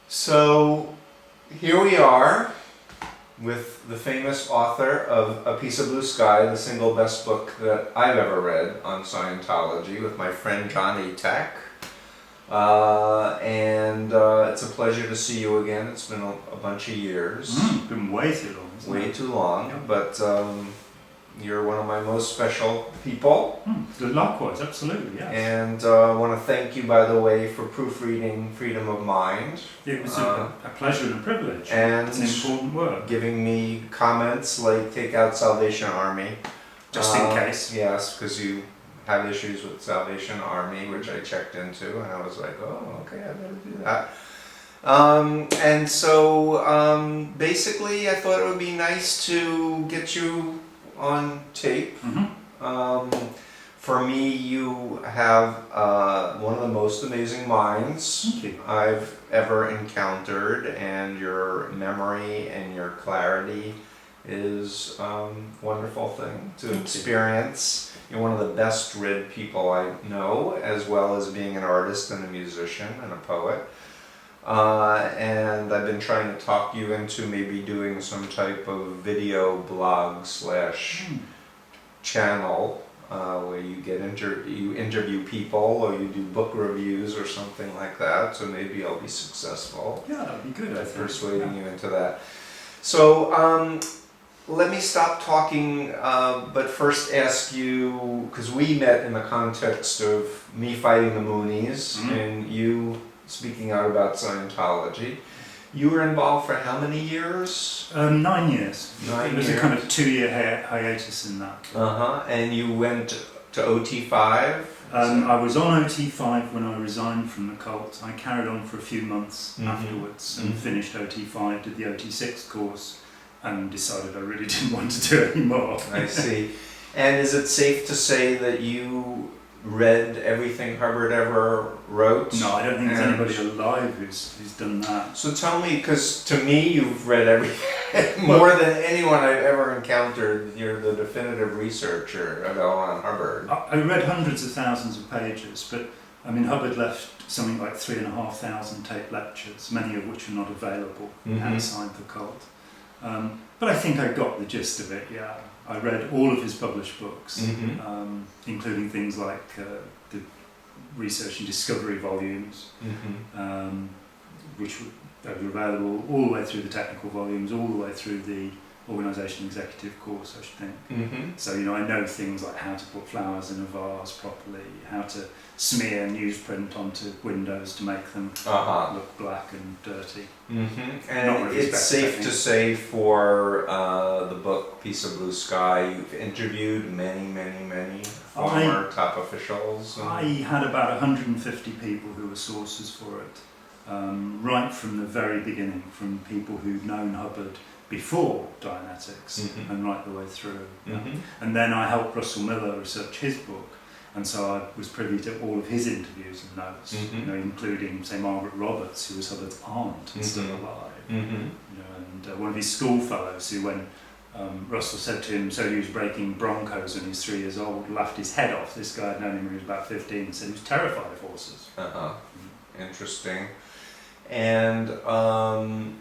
So here we are with the famous author of A Piece of Blue Sky, the single best book that I've ever read on Scientology, with my friend Jon Atack. It's a pleasure to see you again. It's been a bunch of years. It's been way too long. Way too long, yeah. But you're one of my most special people. Likewise, absolutely, yes. And I want to thank you, by the way, for proofreading Freedom of Mind. It was a pleasure and a privilege. And it's an important work. Giving me comments like take out Salvation Army. Just in case. Yes, because you have issues with Salvation Army, which I checked into, and I was like, oh, okay, I better do that. Basically, I thought it would be nice to get you on tape. For me, you have one of the most amazing minds I've ever encountered, and your memory and your clarity is a wonderful thing to experience. You're one of the best read people I know, as well as being an artist and a musician and a poet. And I've been trying to talk you into maybe doing some type of video blog / channel where you get you interview people, or you do book reviews or something like that. So maybe I'll be successful. Yeah, that'd be good. At persuading you into that. So let me stop talking, but first ask you, because we met in the context of me fighting the Moonies and you speaking out about Scientology. You were involved for how many years? 9 years. It was a kind of 2-year hiatus in that. And you went to OT5? I was on OT5 when I resigned from the cult. I carried on for a few months afterwards and finished OT5, did the OT6 course, and decided I really didn't want to do it anymore. I see. And is it safe to say that you read everything Hubbard ever wrote? No, I don't think there's anybody alive who's done that. So tell me, because to me you've read everything, more than anyone I've ever encountered. You're the definitive researcher on Hubbard. I read hundreds of thousands of pages, but I mean Hubbard left something like 3,500 tape lectures, many of which are not available outside the cult. But I think I got the gist of it, yeah. I read all of his published books, including things like the Research and Discovery volumes, which were available all the way through the technical volumes, all the way through the Organisation Executive course, I should think. So, I know things like how to put flowers in a vase properly, how to smear newsprint onto windows to make them look black and dirty. And it's safe to say for the book Piece of Blue Sky, you've interviewed many former top officials. I had about 150 people who were sources for it, right from the very beginning, from people who'd known Hubbard before Dianetics and right the way through. And then I helped Russell Miller research his book, and so I was privy to all of his interviews and notes, including, say, Margaret Roberts, who was Hubbard's aunt and still alive, and one of his school fellows who, when Russell said to him, so he was breaking Broncos when he was 3 years old, laughed his head off. This guy had known him when he was about 15 and said he was terrified of horses. Interesting. And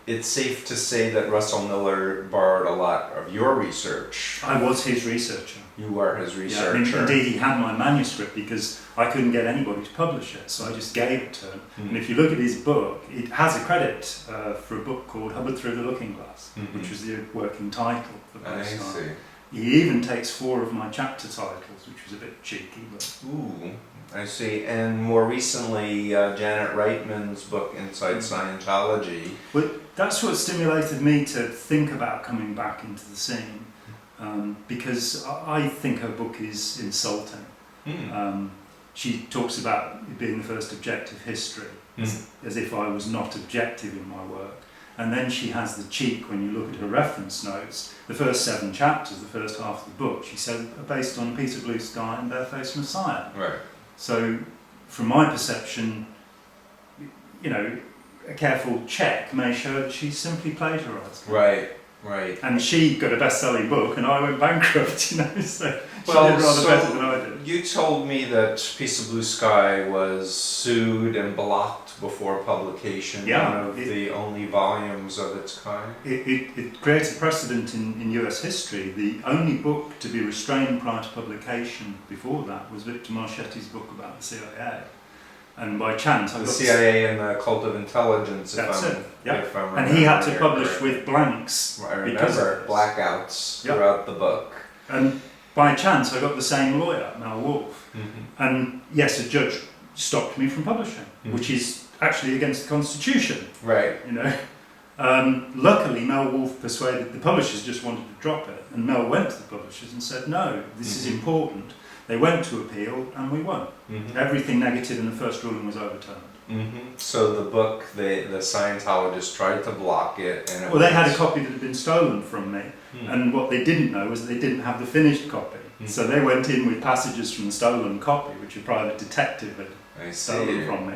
it's safe to say that Russell Miller borrowed a lot of your research. I was his researcher. You were his researcher. Yeah, indeed, he had my manuscript because I couldn't get anybody to publish it, so I just gave it to him. And if you look at his book, it has a credit for a book called Hubbard Through the Looking Glass, which was the working title for the I see. He even takes 4 of my chapter titles, which was a bit cheeky. But ooh, I see. And more recently, Janet Reitman's book, Inside Scientology. Well, that's what stimulated me to think about coming back into the scene, because I think her book is insulting. She talks about it being the first objective history, as if I was not objective in my work. And then she has the cheek, when you look at her reference notes, the first 7 chapters, the first half of the book, she said, are based on A Piece of Blue Sky and Barefaced Messiah. Right. So, from my perception, a careful check may show that she's simply plagiarised. Right. Right. And she got a best-selling book, and I went bankrupt. You know, so she did rather better than I did. You told me that Piece of Blue Sky was sued and blocked before publication. Yeah, one of the only volumes of its kind. It creates a precedent in US history. The only book to be restrained prior to publication before that was Victor Marchetti's book about the CIA. And by chance, I The got CIA and the Cult of Intelligence. That's it. Yeah. If I'm and he had to remembering publish correctly. with blanks. I because of remember this. blackouts Yeah. throughout the book. And by chance, I got the same lawyer, Mel Wolfe. Mm-hmm. And yes, a judge stopped me from publishing, which is actually against the Constitution. Right. You know. Luckily, Mel Wolfe persuaded the publishers, just wanted to drop it, and Mel went to the publishers and said, "No, this is important." They went to appeal, and we won. Mm-hmm. Everything negative in the first ruling was overturned. Mm-hmm. So the book, the Scientologists tried to block it, and Well, they had a copy that had been stolen from me, Mm-hmm. and what they didn't know was that they didn't have the finished copy. Mm. So they went in with passages from the stolen copy, which a private detective had I stolen see. from me.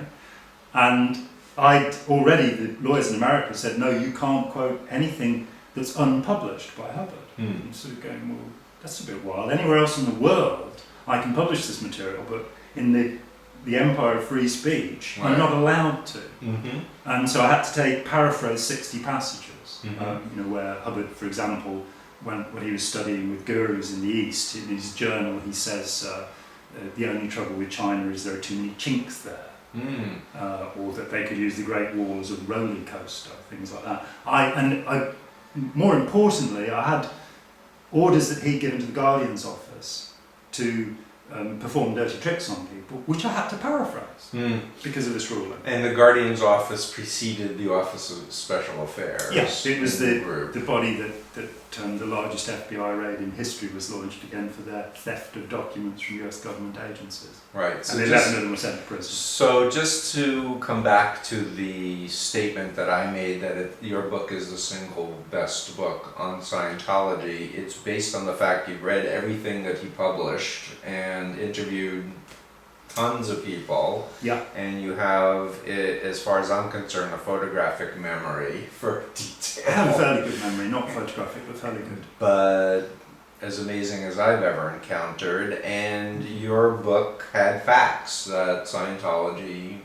And I'd already, the lawyers in America said, no, you can't quote anything that's unpublished by Hubbard. Mm. I'm sort of going, well, that's a bit wild. Anywhere else in the world, I can publish this material, but in the empire of free speech, Right. I'm not allowed to. Mm-hmm. And so I had to paraphrase 60 passages, Mhm. you know, where Hubbard, for example, when he was studying with gurus in the East, in his journal he says, the only trouble with China is there are too many chinks there. Mm. Or that they could use the Great Wall as a roller coaster, things like that. More importantly, I had orders that he'd given to the Guardian's office to perform dirty tricks on people, which I had to paraphrase Mm. because of this ruling. And the Guardian's office preceded the Office of Special Affairs. Yes, it was in group. the body that the largest FBI raid in history was launched again for their theft of documents from US government agencies. Right. So And 11 of them were sent to prison. So just to come back to the statement that I made that your book is the single best book on Scientology, it's based on the fact you've read everything that he published and interviewed tons of people, Yeah. and you have, as far as I'm concerned, a photographic memory for detail. I have a fairly good memory, not photographic, but fairly good. But as amazing as I've ever encountered, and your book had facts that Scientology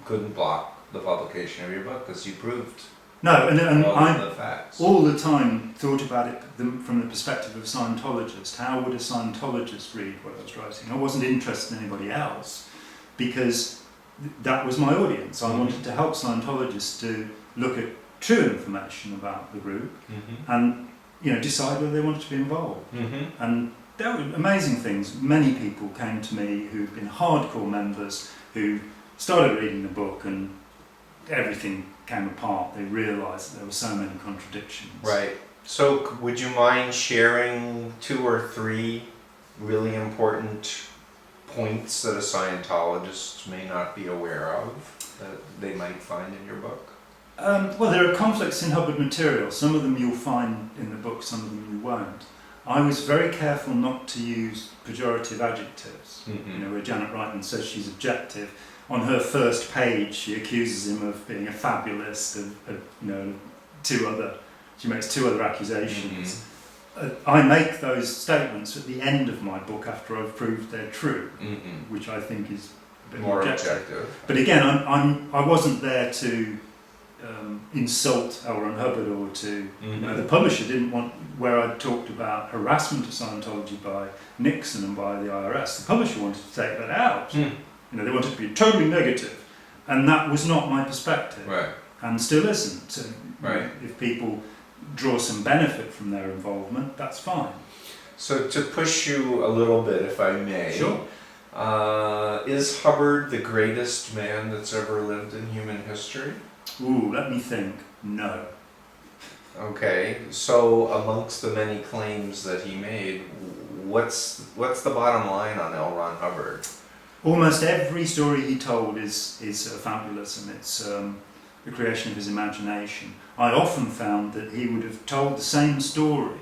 couldn't block the publication of your book because you proved No, and all I of the facts. all the time thought about it from the perspective of a Scientologist. How would a Scientologist read what I was writing? I wasn't interested in anybody else because that was my audience. I wanted to help Scientologists to look at true information about the group Mm-hmm. and decide whether they wanted to be involved. Mm-hmm. And there were amazing things. Many people came to me who'd been hardcore members who started reading the book and everything came apart. They realised that there were so many contradictions. Right. So would you mind sharing 2 or 3 really important points that a Scientologist may not be aware of that they might find in your book? Well, there are conflicts in Hubbard material. Some of them you'll find in the book, some of them you won't. I was very careful not to use pejorative adjectives. Mm-hmm. Where Janet Reitman says she's objective. On her first page, she accuses him of being a fabulist, she makes 2 other accusations. I make those statements at the end of my book after I've proved they're true, Mm-hmm. which I think is a bit More objective. objective. But again, I wasn't there to insult L. Ron Hubbard or to. The publisher didn't want, where I talked about harassment of Scientology by Nixon and by the IRS. The publisher wanted to take that out. Mm. They wanted to be totally negative, and that was not my perspective, Right. and still isn't. So, Right. If people draw some benefit from their involvement, that's fine. So to push you a little bit, if I may, Sure. Is Hubbard the greatest man that's ever lived in human history? Ooh, let me think. No. Okay, so amongst the many claims that he made, what's the bottom line on L. Ron Hubbard? Almost every story he told is fabulous, and it's the creation of his imagination. I often found that he would have told the same story,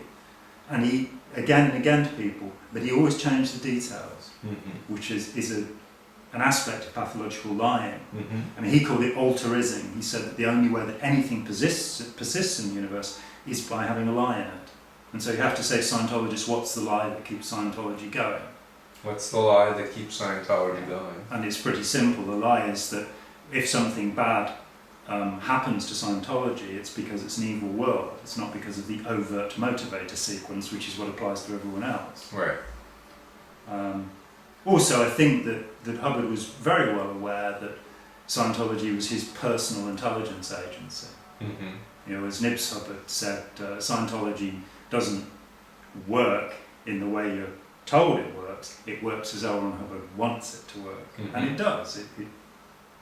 and he again and again to people, but he always changed the details, which is an aspect of pathological lying. Mm-hmm. I mean, he called it altruism. He said that the only way that anything persists in the universe is by having a lie in it. And so you have to say to Scientologists, what's the lie that keeps Scientology going? What's the lie that keeps Scientology going? And it's pretty simple. The lie is that if something bad happens to Scientology, it's because it's an evil world. It's not because of the overt motivator sequence, which is what applies to everyone else. Right. Also, I think that Hubbard was very well aware that Scientology was his personal intelligence agency. Mm-hmm. You know, as Nibs Hubbard said, Scientology doesn't work in the way you're told it works as L. Ron Hubbard wants it to work. Mm-hmm. And it does. It, you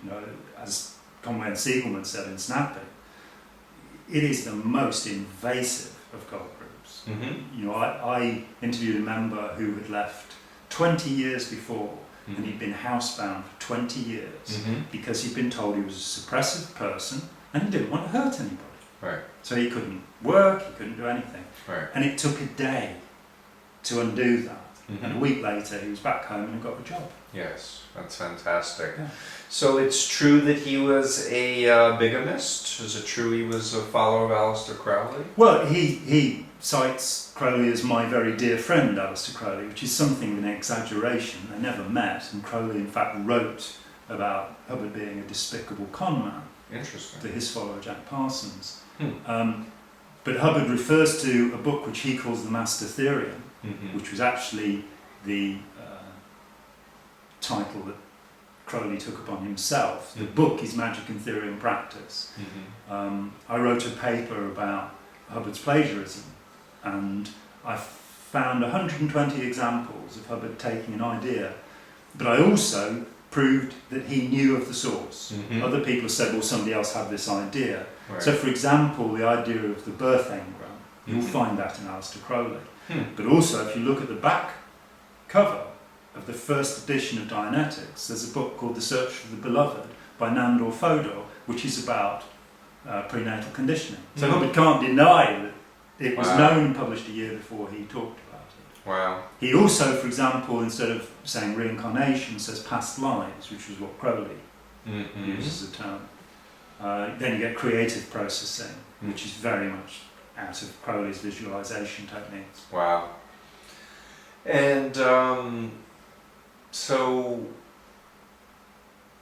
know, as Conway and Siegelman said in Snapping, it is the most invasive of cult groups. Mm-hmm. You know, I interviewed a member who had left 20 years before, mm-hmm. and he'd been housebound for 20 years mm-hmm. because he'd been told he was a suppressive person and he didn't want to hurt anybody. Right. So he couldn't work, he couldn't do anything. Right. And it took a day to undo that. Mm-hmm. And a week later he was back home and got a job. Yes, that's fantastic. Yeah. So it's true that he was a bigamist? Is it true he was a follower of Aleister Crowley? Well, he cites Crowley as my very dear friend, Aleister Crowley, which is something of an exaggeration. They never met, and Crowley in fact wrote about Hubbard being a despicable con man. Interesting. To his follower Jack Parsons. Hmm. But Hubbard refers to a book which he calls the Master Theorium, mm-hmm. which was actually the title that Crowley took upon himself. The mm-hmm. book is Magic and Theory and Practice. Mm-hmm. I wrote a paper about Hubbard's plagiarism, and I found 120 examples of Hubbard taking an idea, but I also proved that he knew of the source. Mm-hmm. Other people have said, well, somebody else had this idea. Right. So, for example, the idea of the birth engram, you'll Mhm. find that in Aleister Crowley. Hmm. But also, if you look at the back cover of the first edition of Dianetics, there's a book called The Search for the Beloved by Nandor Fodor, which is about prenatal conditioning. So Mhm. Hubbard can't deny that it was Wow. known and published a year before he talked about it. Wow. He also, for example, instead of saying reincarnation, says past lives, which was what Crowley Mm-hmm. uses the term. Then you get creative processing, which is very much out of Crowley's visualization techniques. Wow. And so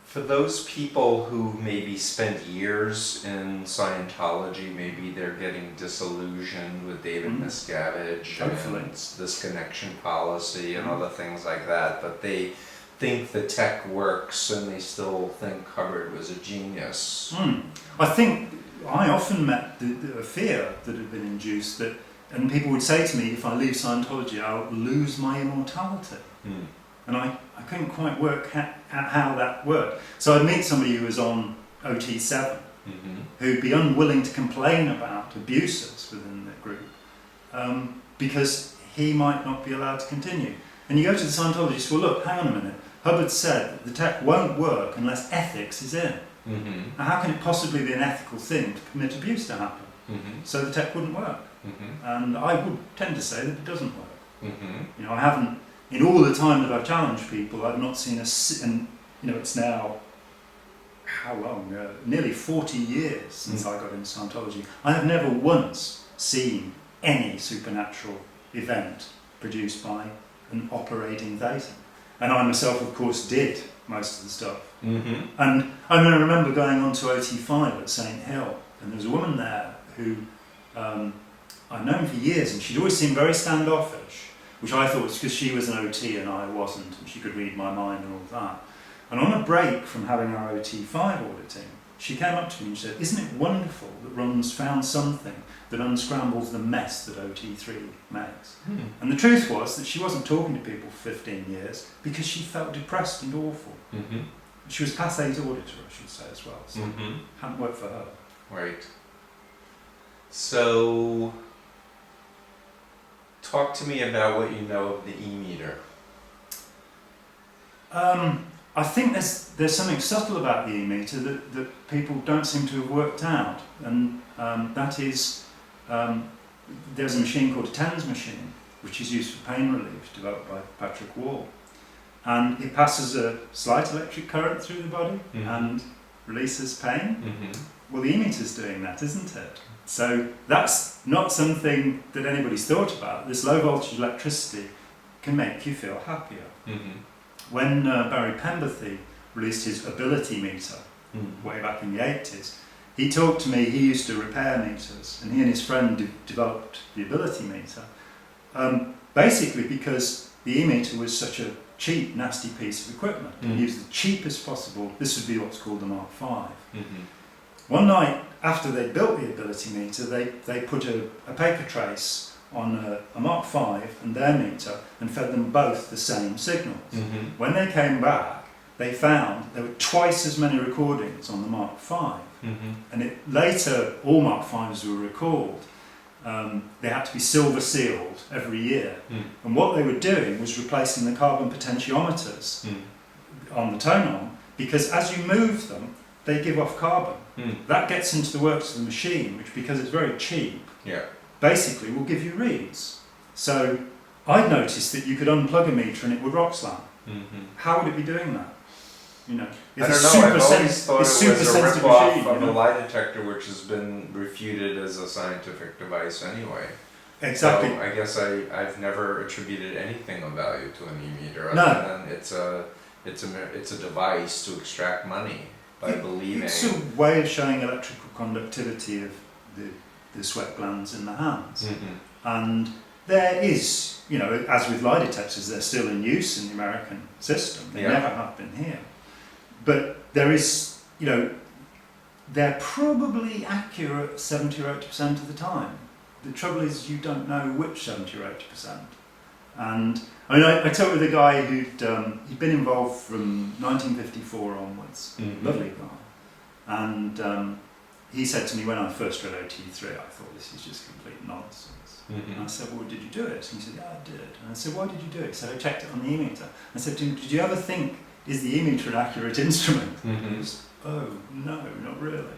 for those people who maybe spent years in Scientology, maybe they're getting disillusioned with David Mhm. Miscavige Hopefully. and this connection policy and other things like that, but they think the tech works and they still think Hubbard was a genius. I think I often met the fear that had been induced that, and people would say to me, if I leave Scientology, I'll lose my immortality. Hmm. And I couldn't quite work out how that worked. So I'd meet somebody who was on OT7, Mm-hmm. who'd be unwilling to complain about abuses within the group because he might not be allowed to continue. And you go to the Scientologist, well, look, hang on a minute. Hubbard said that the tech won't work unless ethics is in. Mm-hmm. Now, how can it possibly be an ethical thing to permit abuse to happen? Mm-hmm. So the tech wouldn't work. Mm-hmm. And I would tend to say that it doesn't work. Mm-hmm. You know, I haven't, in all the time that I've challenged people, I've not seen and you know, it's now, how long? Nearly 40 years since I got into Scientology. I have never once seen any supernatural event produced by an operating Thetan. And I myself, of course, did most of the stuff. Mm-hmm. And I remember going on to OT5 at St Hill, and there was a woman there who I'd known for years, and she'd always seemed very standoffish, which I thought was because she was an OT and I wasn't, and she could read my mind and all of that. And on a break from having our OT5 auditing, she came up to me and said, isn't it wonderful that Ron's found something that unscrambles the mess that OT3 makes? Hmm. And the truth was that she wasn't talking to people for 15 years because she felt depressed and awful. Mm-hmm. She was Class 8 auditor, I should say, as well, so Mm-hmm. hadn't worked for her. Right. So, talk to me about what you know of the E-meter. I think there's something subtle about the E-meter that people don't seem to have worked out, and that is there's a machine called a TENS machine, which is used for pain relief, developed by Patrick Wall, and it passes a slight electric current through the body, Mhm. and releases pain. Mm-hmm. Well, the e-meter's doing that, isn't it? So that's not something that anybody's thought about. This low voltage electricity can make you feel happier. Mm-hmm. When Barry Pemberthy released his ability meter way back in the 80s, he talked to me. He used to repair meters, and he and his friend developed the ability meter, basically because the e-meter was such a cheap, nasty piece of equipment. He used the cheapest possible. This would be what's called the Mark V. Mm-hmm. One night after they built the ability meter, they put a paper trace on a Mark V and their meter and fed them both the same signals. Mm-hmm. When they came back, they found there were twice as many recordings on the Mark V. Mm-hmm. And later, all Mark Vs were recalled. They had to be silver sealed every year. And what they were doing was replacing the carbon potentiometers on the tone-arm, because as you move them, they give off carbon. That gets into the works of the machine, which, because it's very cheap, basically will give you reads. So I'd noticed that you could unplug a meter and it would rock slam. How would it be doing that? You know, I don't know. I've always thought it was a rip-off of you know? a lie detector, which has been refuted as a scientific device anyway. Exactly. So I guess I've never attributed anything of value to an e-meter No. other than it's a device to extract money by believing. It's a way of showing electrical conductivity of the sweat glands in the hands. And there is, you know, as with lie detectors, they're still in use in the American system. They never have been here. But there is, you know, they're probably accurate 70 or 80% of the time. The trouble is you don't know which 70 or 80%. And I mean, I talked with a guy he'd been involved from 1954 onwards, lovely guy. And he said to me when I first read OT3, I thought this is just complete nonsense. And I said, well, did you do it? And he said, yeah, I did. And I said, why did you do it? He said, I checked it on the e-meter. I said to him, did you ever think, is the e-meter an accurate instrument? He was, oh, no, not really.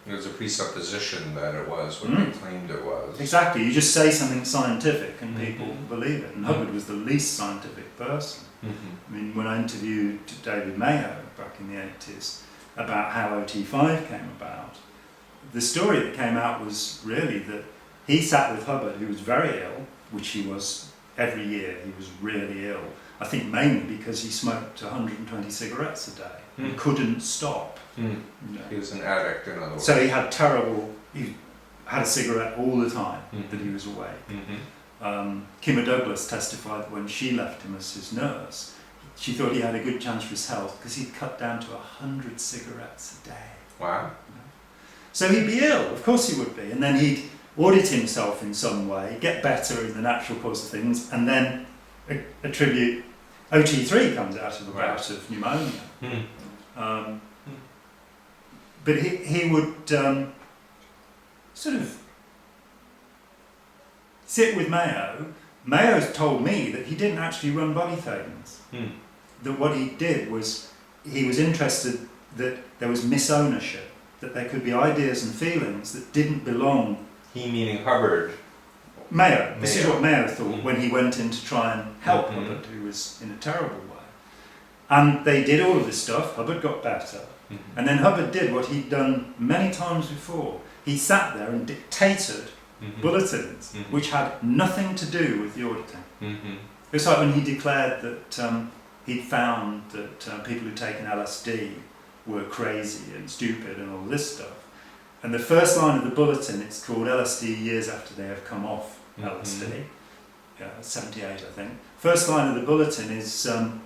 It was a presupposition that it was what they claimed it was. Exactly, you just say something scientific and people believe it. And Hubbard was the least scientific person. I mean, when I interviewed David Mayo back in the 80s about how OT5 came about, the story that came out was really that he sat with Hubbard, who was very ill, which he was every year. He was really ill. I think mainly because he smoked 120 cigarettes a day. He couldn't stop. You know. He was an addict, in other words. So he had a cigarette all the time that he was awake. Kimmer Douglas testified that when she left him as his nurse, she thought he had a good chance for his health because he'd cut down to 100 cigarettes a day. Wow. So he'd be ill, of course he would be, and then he'd audit himself in some way, get better in the natural course of things, and then attribute OT3 comes out of a bout of pneumonia. But he would sort of sit with Mayo. Mayo's told me that he didn't actually run body things. That what he did was he was interested that there was misownership, that there could be ideas and feelings that didn't belong. He meaning Hubbard. Mayo. This is what Mayo thought when he went in to try and help Hubbard, who was in a terrible way. And they did all of this stuff. Hubbard got better. And then Hubbard did what he'd done many times before. He sat there and dictated bulletins, which had nothing to do with the auditing. It was like when he declared that he'd found that people who'd taken LSD were crazy and stupid and all this stuff. And the first line of the bulletin, it's called LSD years after they have come off LSD, 78 I think. First line of the bulletin is on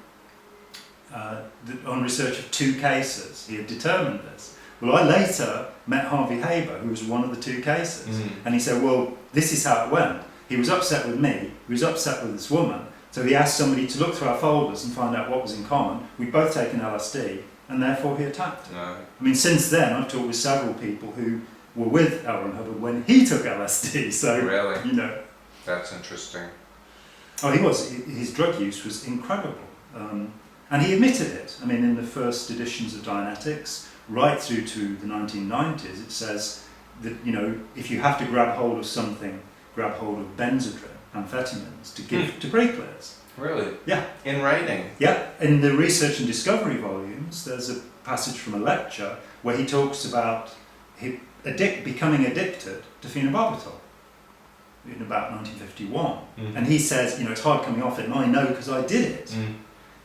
research of 2 cases. He had determined this. Well, I later met Harvey Haber, who was one of the 2 cases, and he said, well, this is how it went. He was upset with me, he was upset with this woman, so he asked somebody to look through our folders and find out what was in common. We'd both taken LSD, and therefore he attacked him. I mean, since then, I've talked with several people who were with L. Ron Hubbard when he took LSD, so, really? You know. That's interesting. Oh, he was. His drug use was incredible. And he admitted it. I mean, in the first editions of Dianetics, right through to the 1990s, it says that, you know, if you have to grab hold of something, grab hold of Benzodrine, amphetamines, to give to pre-clears. Really? Yeah. In writing? Yeah. In the research and discovery volumes, there's a passage from a lecture where he talks about becoming addicted to phenobarbital in about 1951. And he says, it's hard coming off it, and I know because I did it.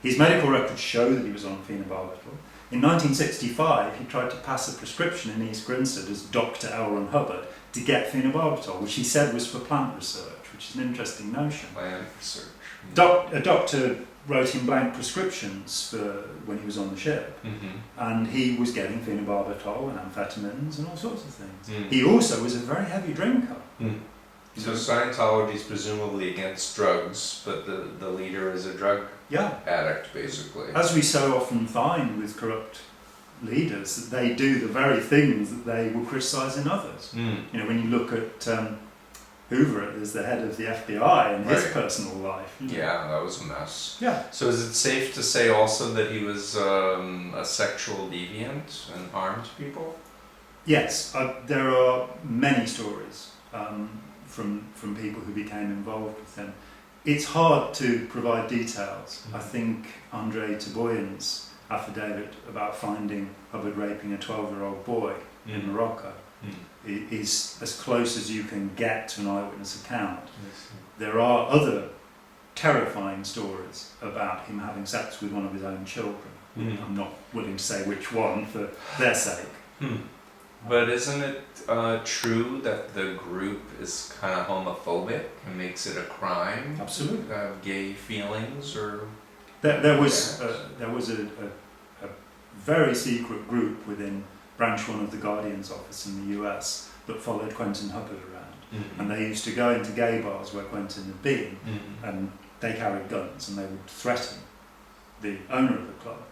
His medical records show that he was on phenobarbital. In 1965, he tried to pass a prescription in East Grinstead as Dr. L. Ron Hubbard to get phenobarbital, which he said was for plant research, which is an interesting notion. Plant research. A doctor wrote him blank prescriptions for when he was on the ship, and he was getting phenobarbital and amphetamines and all sorts of things. He also was a very heavy drinker. So Scientology is presumably against drugs, but the leader is a drug addict, basically. As we so often find with corrupt leaders, that they do the very things that they will criticise in others. When you look at Hoover as the head of the FBI and his personal life. Yeah, that was a mess. Yeah. So is it safe to say also that he was a sexual deviant and harmed people? Yes, there are many stories from people who became involved with him. It's hard to provide details. I think Andre Taboyan's affidavit about finding Hubbard raping a 12-year-old boy in Morocco is as close as you can get to an eyewitness account. There are other terrifying stories about him having sex with one of his own children. I'm not willing to say which one for their sake. But isn't it true that the group is kind of homophobic and makes it a crime? Absolutely. To have gay feelings, or there was a very secret group within Branch 1 of the Guardian's office in the US that followed Quentin Hubbard around, and they used to go into gay bars where Quentin had been, and they carried guns, and they would threaten the owner of the club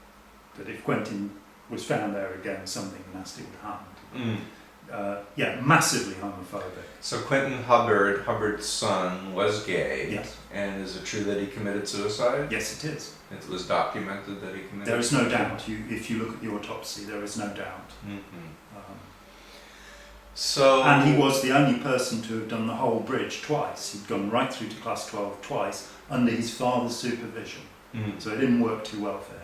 that if Quentin was found there again, something nasty would happen to him. Massively homophobic. So Quentin Hubbard, Hubbard's son, was gay. Yes. And is it true that he committed suicide? Yes, it is. It was documented that he committed There is no suicide? doubt. If you look at the autopsy, there is no doubt. And he was the only person to have done the whole bridge twice. He'd gone right through to Class 12 twice under his father's supervision. So it didn't work too well for him.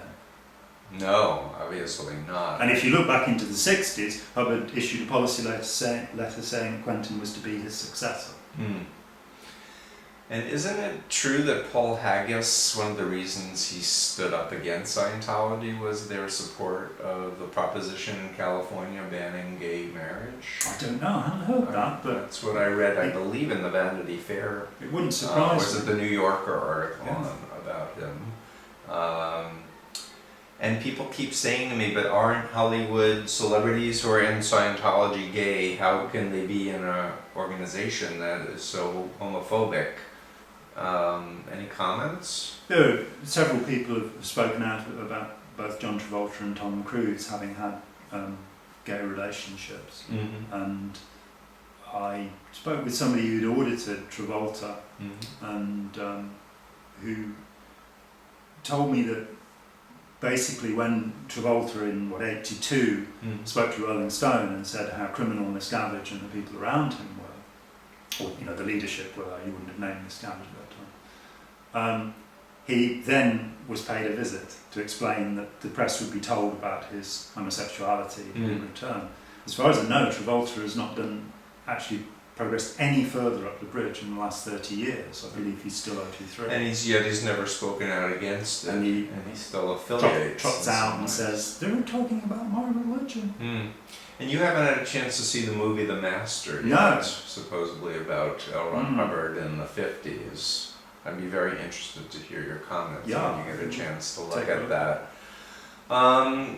No, obviously not. And if you look back into the 60s, Hubbard issued a policy letter saying Quentin was to be his successor. And isn't it true that Paul Haggis, one of the reasons he stood up against Scientology was their support of the proposition in California banning gay marriage? I don't know, I haven't heard that, but that's what I read, I believe, in the Vanity Fair. It wouldn't surprise was it the New Yorker article about him? And people keep saying to me, but aren't Hollywood celebrities who are in Scientology gay? How can they be in an organization that is so homophobic? Any comments? There are several people who have spoken out about both John Travolta and Tom Cruise having had gay relationships. And I spoke with somebody who'd audited Travolta and who told me that basically when Travolta in 82 spoke to Rolling Stone and said how criminal Miscavige and the people around him were, or the leadership were, you wouldn't have named Miscavige at that time, he then was paid a visit to explain that the press would be told about his homosexuality in return. As far as I know, Travolta has not actually progressed any further up the bridge in the last 30 years. I believe he's still OT3. And he's never spoken out against it, and he still affiliates. Trots out and says, they're talking about my religion. And you haven't had a chance to see the movie The Master yet, supposedly about L. Ron Hubbard in the 50s. I'd be very interested to hear your comments when you get a chance to look at that.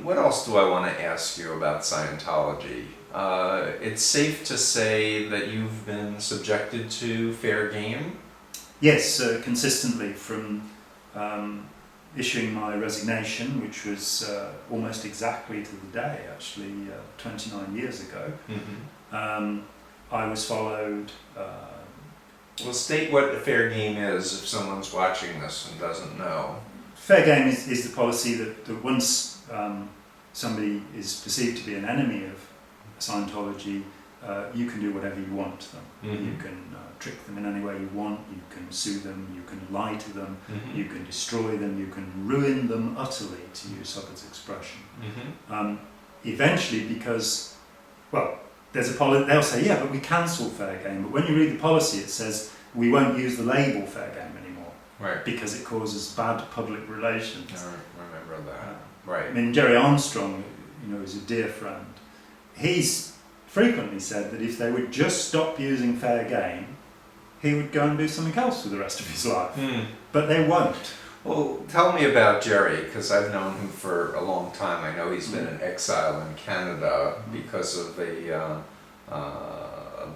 What else do I want to ask you about Scientology? It's safe to say that you've been subjected to fair game? Yes, consistently from issuing my resignation, which was almost exactly to the day, actually, 29 years ago. I was followed... well, state what fair game is if someone's watching this and doesn't know. Fair game is the policy that once somebody is perceived to be an enemy of Scientology, you can do whatever you want to them. Mm-hmm. You can trick them in any way you want, you can sue them, you can lie to them, Mm-hmm. you can destroy them, you can ruin them utterly, to use Hubbard's expression. Mm-hmm. Eventually, because, well, there's a they'll say, yeah, but we cancelled fair game, but when you read the policy it says we won't use the label fair game anymore, Right. because it causes bad public relations. I remember that. Right. I mean, Jerry Armstrong, you know, is a dear friend. He's frequently said that if they would just stop using fair game, he would go and do something else for the rest of his life. But they won't. Well, tell me about Jerry, because I've known him for a long time. I know he's been in exile in Canada because of a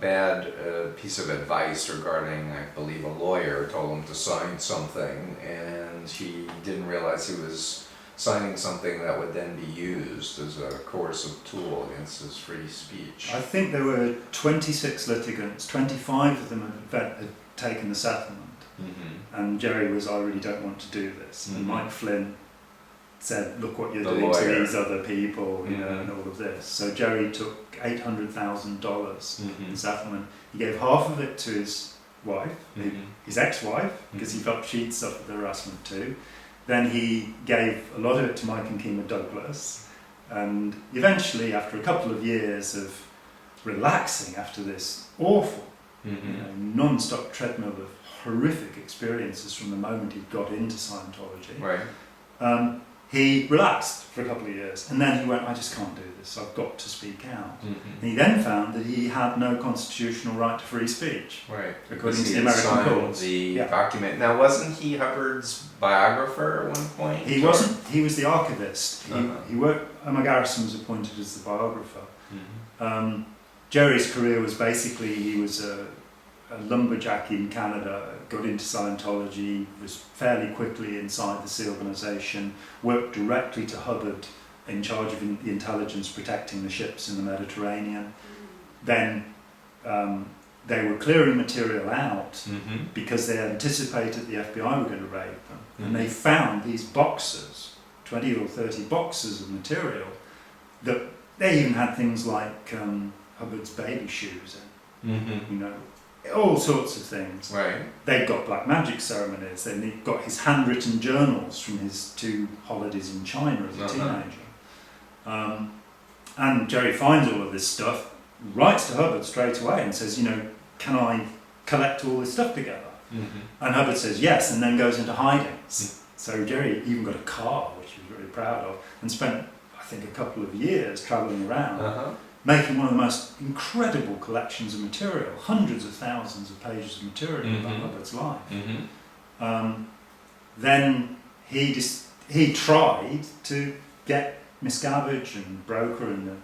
bad piece of advice regarding, I believe, a lawyer told him to sign something, and he didn't realize he was signing something that would then be used as a coercive tool against his free speech. I think there were 26 litigants, 25 of them had taken the settlement. Mm-hmm. And Jerry was, I really don't want to do this. And Mhm. Mike Flynn said, look what you're The doing lawyer. to these other people, you know, Mhm. and all of this. So Jerry took $800,000 Mhm. in settlement. He gave half of it to his wife, Mhm. his ex-wife, because he felt she'd suffered the harassment too. Then he gave a lot of it to Mike and Kima Douglas. And eventually, after a couple of years of relaxing after this awful, Mhm. you know, non-stop treadmill of horrific experiences from the moment he got into Scientology, Right. he relaxed for a couple of years, and then he went, I just can't do this, I've got to speak out. Mhm. And he then found that he had no constitutional right to free speech, Right. according to He the had American signed courts. the Yeah. document. Now, wasn't he Hubbard's biographer at one point? He wasn't, he was the archivist. Uh-huh. He worked, Omar Garrison was appointed as the biographer. Mhm. Jerry's career was basically, he was a lumberjack in Canada, got into Scientology, was fairly quickly inside the Sea organisation, worked directly to Hubbard in charge of the intelligence protecting the ships in the Mediterranean. Then they were clearing material out Mhm. because they anticipated the FBI were going to raid them. Mhm. And they found these boxes, 20 or 30 boxes of material, that they even had things like Hubbard's baby shoes Mhm. in, you know, all sorts of things. Right. They'd got black magic ceremonies, then they'd got his handwritten journals from his 2 holidays in China as a Uh-huh. teenager. And Jerry finds all of this stuff, writes to Hubbard straight away and says, you know, can I collect all this stuff together? Mhm. And Hubbard says yes, and then goes into hiding. So Jerry even got a car, which he was really proud of, and spent, I think, a couple of years travelling around, Uh-huh. making one of the most incredible collections of material, hundreds of thousands of pages of material about Mhm. Hubbard's life. Mhm. Then he tried to get Miscavige and Broker and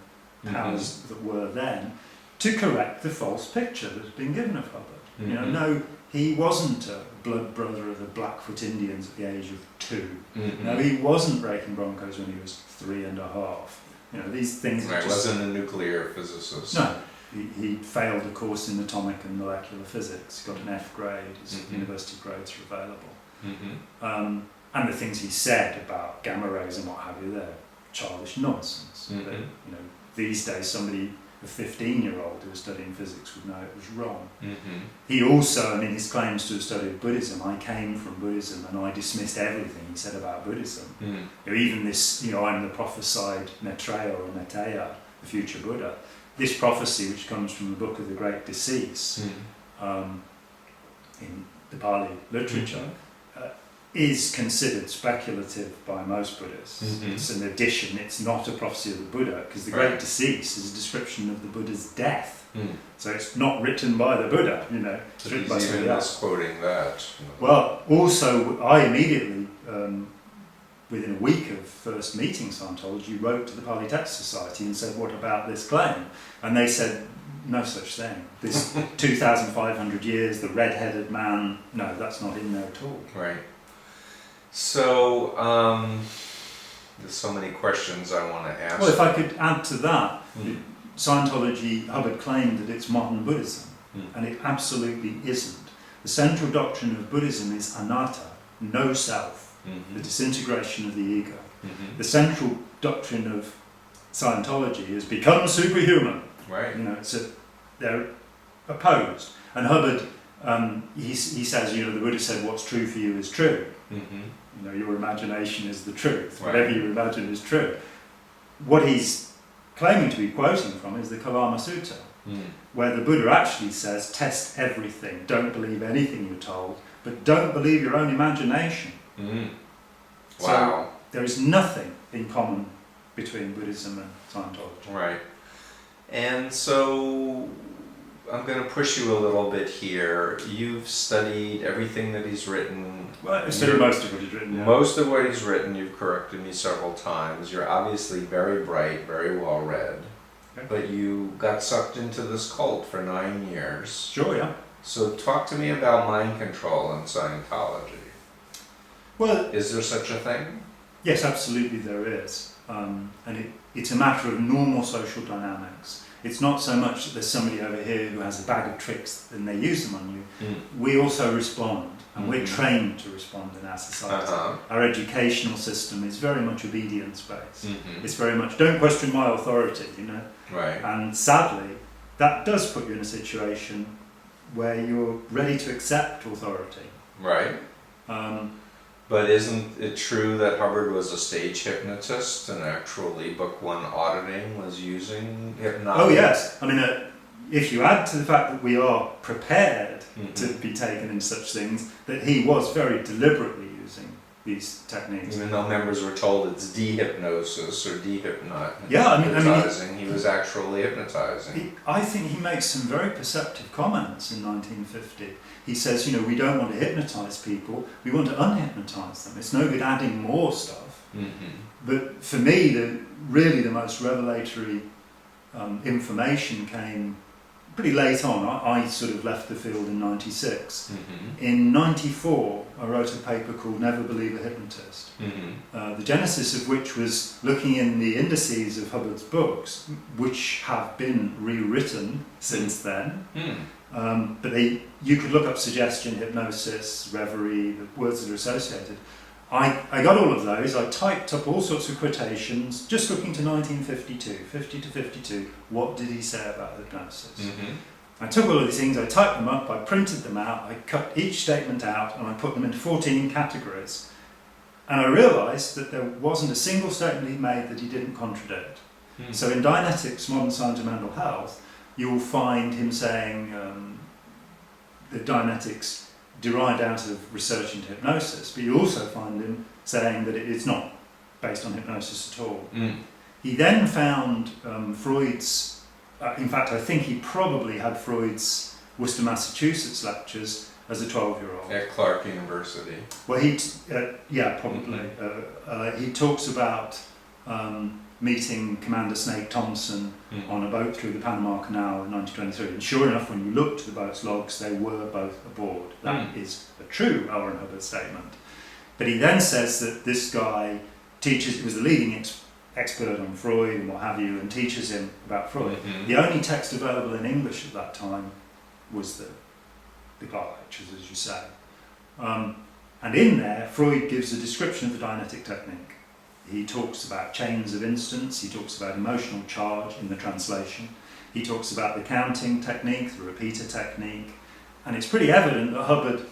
the powers that were then to correct the false picture that had been given of Hubbard. You know, Mhm. no, he wasn't a blood brother of the Blackfoot Indians at the age of 2. Mhm. No, he wasn't breaking Broncos when he was 3.5. You know, these things are Right. just... Wasn't a nuclear physicist. No, he failed a course in atomic and molecular physics, got an F grade, his Mhm. university grades are available. Mhm. And the things he said about gamma rays and what have you, they're childish nonsense. Mhm. That, you know, these days somebody, a 15-year-old who was studying physics would know it was wrong. Mhm. He also, I mean, his claims to have studied Buddhism, I came from Buddhism and I dismissed everything he said about Buddhism. Mhm. You know, even this, you know, I'm the prophesied Maitreya or Maitreya, the future Buddha. This prophecy, which comes from the book of the Great Decease, Mhm. in the Pali literature, is considered speculative by most Buddhists. Mhm. It's an addition, it's not a prophecy of the Buddha, because the Right. Great Decease is a description of the Buddha's death. Mhm. So it's not written by the Buddha, you know, it's So written by he's somebody even else. misquoting that. Well, also, I immediately, within a week of first meeting Scientology, wrote to the Pali Text Society and said, what about this claim? And they said, no such thing. This 2,500 years, the red-headed man, no, that's not in there at all. Right. So, there's so many questions I want to ask. Well, if I could add to that, Mhm. Scientology, Hubbard claimed that it's modern Buddhism, and it absolutely isn't. The central doctrine of Buddhism is anatta, no self, Mhm. the disintegration of the ego. Mhm. The central doctrine of Scientology is become superhuman. Right. You know, it's a they're opposed. And Hubbard, he says, the Buddha said, what's true for you is true. Your imagination is the truth. Right. Whatever you imagine is true. What he's claiming to be quoting from is the Kalama Sutta, where the Buddha actually says, test everything, don't believe anything you're told, but don't believe your own imagination. Wow. So there is nothing in common between Buddhism and Scientology. Right. And so I'm going to push you a little bit here. You've studied everything that he's written. Well, I've studied most of what he's written. Yeah. Most of what he's written, you've corrected me several times. You're obviously very bright, very well read. Okay. But you got sucked into this cult for 9 years. Sure, yeah. So talk to me about mind control in Scientology. Well, is there such a thing? Yes, absolutely there is. It's a matter of normal social dynamics. It's not so much that there's somebody over here who has a bag of tricks and they use them on you. We also respond, and we're trained to respond in our society. Our educational system is very much obedience-based. It's very much, don't question my authority, Right. And sadly, that does put you in a situation where you're ready to accept authority. Right. But isn't it true that Hubbard was a stage hypnotist and actually Book One auditing was using hypnosis? Oh yes, I mean, if you add to the fact that we are prepared to be taken in such things, that he was very deliberately using these techniques. Even though members were told it's de-hypnosis or de-hypnotizing, yeah, he was actually hypnotizing. I think he makes some very perceptive comments in 1950. He says, we don't want to hypnotise people, we want to unhypnotise them. It's no good adding more stuff. But for me, really the most revelatory information came pretty late on. I sort of left the field in 96. In 94, I wrote a paper called Never Believe a Hypnotist, the genesis of which was looking in the indices of Hubbard's books, which have been rewritten since then. But you could look up suggestion, hypnosis, reverie, the words that are associated. I got all of those. I typed up all sorts of quotations, just looking to 1952, 50 to 52. What did he say about hypnosis? I took all of these things, I typed them up, I printed them out, I cut each statement out, and I put them into 14 categories. And I realised that there wasn't a single statement he made that he didn't contradict. So in Dianetics, Modern Science of Mental Health, you'll find him saying that Dianetics derived out of research into hypnosis, but you also find him saying that it's not based on hypnosis at all. He then found Freud's, in fact I think he probably had Freud's Worcester, Massachusetts lectures as a 12-year-old. At Clark University. Well, yeah, probably. He talks about meeting Commander Snake Thompson on a boat through the Panama Canal in 1923. And sure enough, when you looked at the boat's logs, they were both aboard. That is a true L. Ron Hubbard statement. But he then says that this guy teaches, he was the leading expert on Freud and what have you, and teaches him about Freud. The only text available in English at that time was the Clark lectures, as you say. And in there, Freud gives a description of the Diuretic Technique. He talks about chains of instants, he talks about emotional charge in the translation, he talks about the counting technique, the repeater technique, and it's pretty evident that Hubbard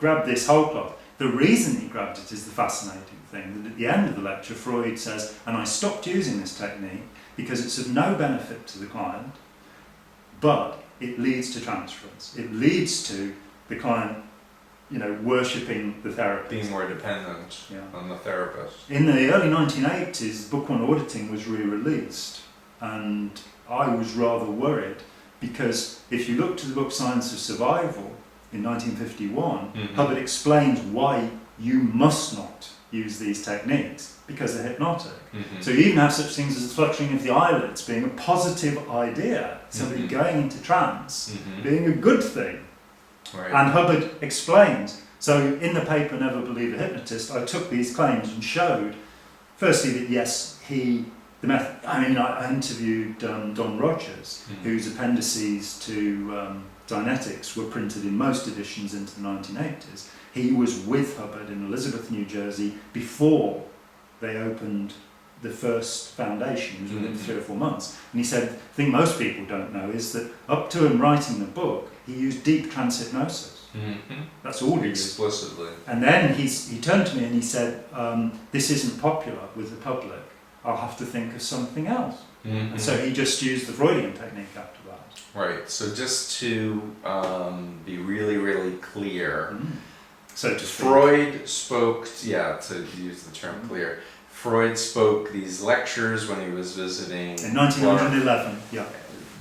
grabbed this whole cloth. The reason he grabbed it is the fascinating thing, that at the end of the lecture Freud says, and I stopped using this technique because it's of no benefit to the client, but it leads to transference. It leads to the client worshipping the therapist. Being more dependent on the therapist. In the early 1980s, Book One Auditing was re-released, and I was rather worried because if you look to the book Science of Survival in 1951, Hubbard explains why you must not use these techniques because they're hypnotic. So you even have such things as the fluttering of the eyelids being a positive idea, somebody going into trance being a good thing. Right. And Hubbard explains. So in the paper Never Believe a Hypnotist, I took these claims and showed, firstly, that yes, I interviewed Don Rogers, whose appendices to Dianetics were printed in most editions into the 1980s. He was with Hubbard in Elizabeth, New Jersey, before they opened the first foundations within 3 or 4 months. And he said, the thing most people don't know is that up to him writing the book, he used deep transhypnosis. That's all he used. Explicitly. And then he turned to me and he said, this isn't popular with the public. I'll have to think of something else. And so he just used the Freudian technique after that. Right. So just to be really, really clear, so to speak. Freud spoke, to use the term clear, Freud spoke these lectures when he was visiting. In 1911,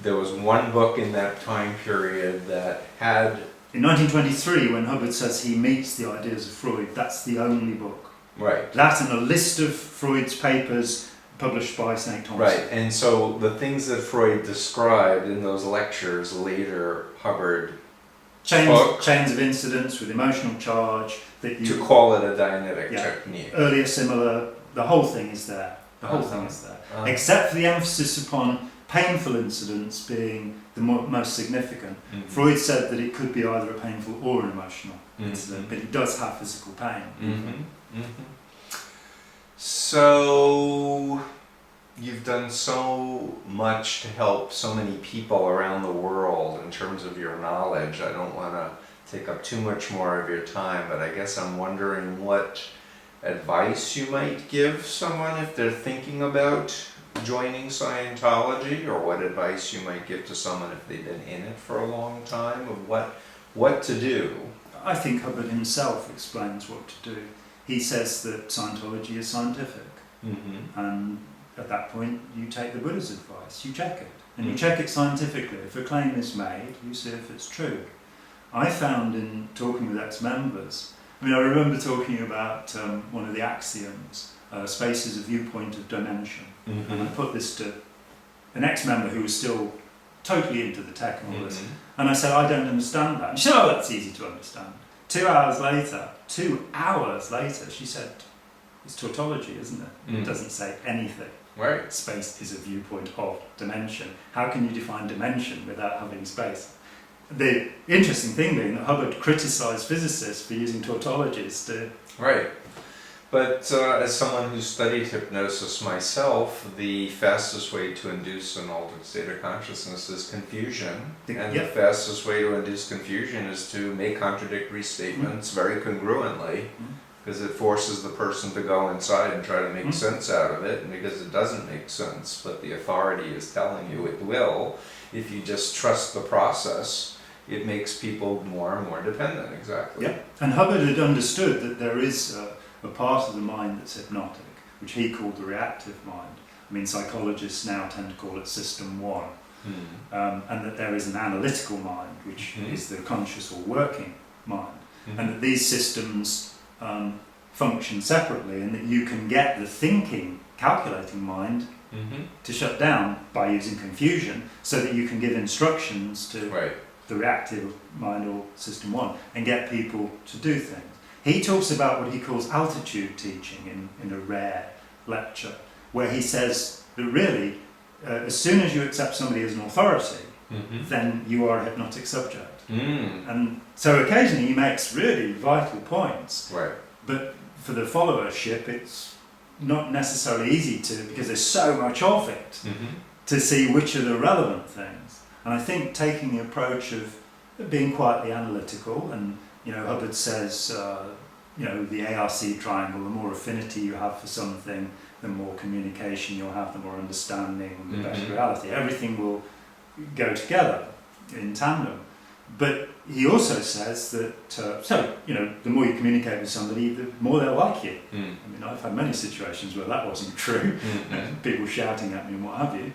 There was one book in that time period that had... In 1923, when Hubbard says he meets the ideas of Freud, that's the only book. Right. That and a list of Freud's papers published by St. Thomas. Right, and so the things that Freud described in those lectures later, Hubbard chains of incidents with emotional charge that you to call it a Diuretic Technique. Earlier similar, the whole thing is there. The whole thing is there. Except for the emphasis upon painful incidents being the most significant. Freud said that it could be either a painful or an emotional incident, but it does have physical pain. So you've done so much to help so many people around the world in terms of your knowledge. I don't want to take up too much more of your time, but I guess I'm wondering what advice you might give someone if they're thinking about joining Scientology, or what advice you might give to someone if they've been in it for a long time, of what to do. I think Hubbard himself explains what to do. He says that Scientology is scientific, and at that point you take the Buddha's advice, you check it, and you check it scientifically. If a claim is made, you see if it's true. I found in talking with ex-members, I remember talking about one of the axioms, space is a viewpoint of dimension, and I put this to an ex-member who was still totally into the tech and all this, and I said, I don't understand that. And she said, oh, that's easy to understand. 2 hours later, she said, it's tautology, isn't it? It doesn't say anything. Right. Space is a viewpoint of dimension. How can you define dimension without having space? The interesting thing being that Hubbard criticised physicists for using tautologies to... Right. But as someone who studied hypnosis myself, the fastest way to induce an altered state of consciousness is confusion. And the fastest way to induce confusion is to make contradictory statements very congruently, because it forces the person to go inside and try to make sense out of it, and because it doesn't make sense, but the authority is telling you it will, if you just trust the process, it makes people more and more dependent. Exactly. Yeah. And Hubbard had understood that there is a part of the mind that's hypnotic, which he called the reactive mind. Psychologists now tend to call it System 1. And that there is an analytical mind, which is the conscious or working mind. And that these systems function separately, and that you can get the thinking, calculating mind to shut down by using confusion, so that you can give instructions to the reactive mind or System 1 and get people to do things. He talks about what he calls altitude teaching in a rare lecture, where he says that really, as soon as you accept somebody as an authority, then you are a hypnotic subject. And so occasionally he makes really vital points, but for the followership it's not necessarily easy to, because there's so much of it, to see which are the relevant things. And I think taking the approach of being quietly analytical, and Hubbard says, the ARC triangle, the more affinity you have for something, the more communication you'll have, the more understanding, the better reality. Everything will go together in tandem. But he also says that, the more you communicate with somebody, the more they'll like you. I've had many situations where that wasn't true, people shouting at me and what have you.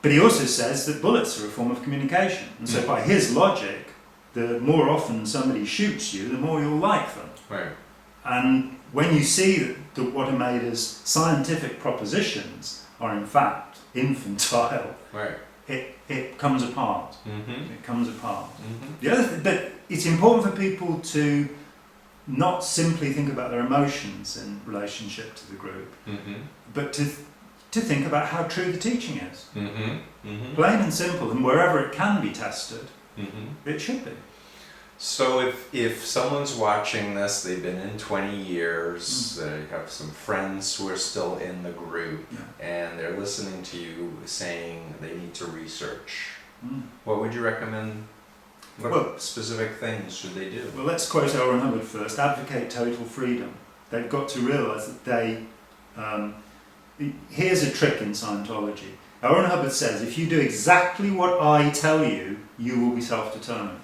But he also says that bullets are a form of communication. And so by his logic, the more often somebody shoots you, the more you'll like them. Right. And when you see that what are made as scientific propositions are in fact infantile, it comes apart. It comes apart. The other thing, but it's important for people to not simply think about their emotions in relationship to the group, but to think about how true the teaching is. Plain and simple, and wherever it can be tested, it should be. So if someone's watching this, they've been in 20 years, they have some friends who are still in the group, and they're listening to you saying they need to research, what would you recommend? What specific things should they do? Well, let's quote L. Ron Hubbard first. Advocate total freedom. They've got to realise that they... here's a trick in Scientology. L. Ron Hubbard says, if you do exactly what I tell you, you will be self-determined.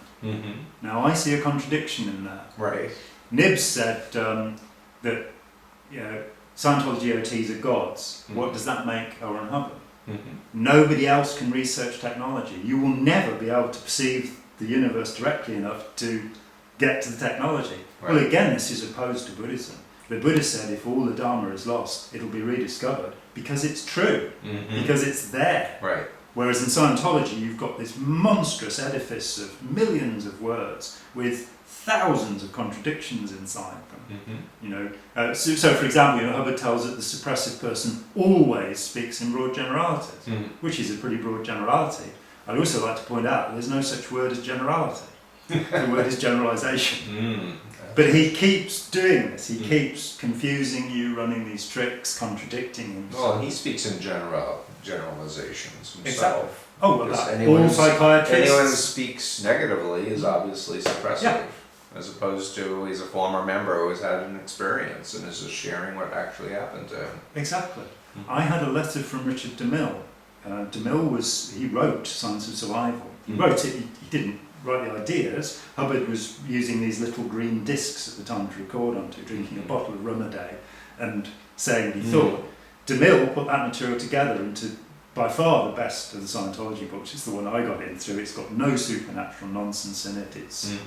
Now, I see a contradiction in that. Right. Nibs said that Scientology OTs are gods. What does that make L. Ron Hubbard? Nobody else can research technology. You will never be able to perceive the universe directly enough to get to the technology. Right. Well, again, this is opposed to Buddhism. The Buddha said if all the Dharma is lost, it'll be rediscovered because it's true, because it's there. Right. Whereas in Scientology, you've got this monstrous edifice of millions of words with thousands of contradictions inside them. So for example, Hubbard tells that the suppressive person always speaks in broad generalities, which is a pretty broad generality. I'd also like to point out there's no such word as generality. The word is generalization. But he keeps doing this. He keeps confusing you, running these tricks, contradicting himself. Well, he speaks in generalizations himself. Exactly. Oh, well, all psychiatrists... Anyone who speaks negatively is obviously suppressive, as opposed to he's a former member who has had an experience and is just sharing what actually happened to him. Exactly. I had a letter from Richard DeMille. He wrote Science of Survival. He wrote it, he didn't write the ideas. Hubbard was using these little green discs at the time to record onto, drinking a bottle of rum a day and saying what he thought. DeMille put that material together into by far the best of the Scientology books. It's the one I got in through. It's got no supernatural nonsense in it. It's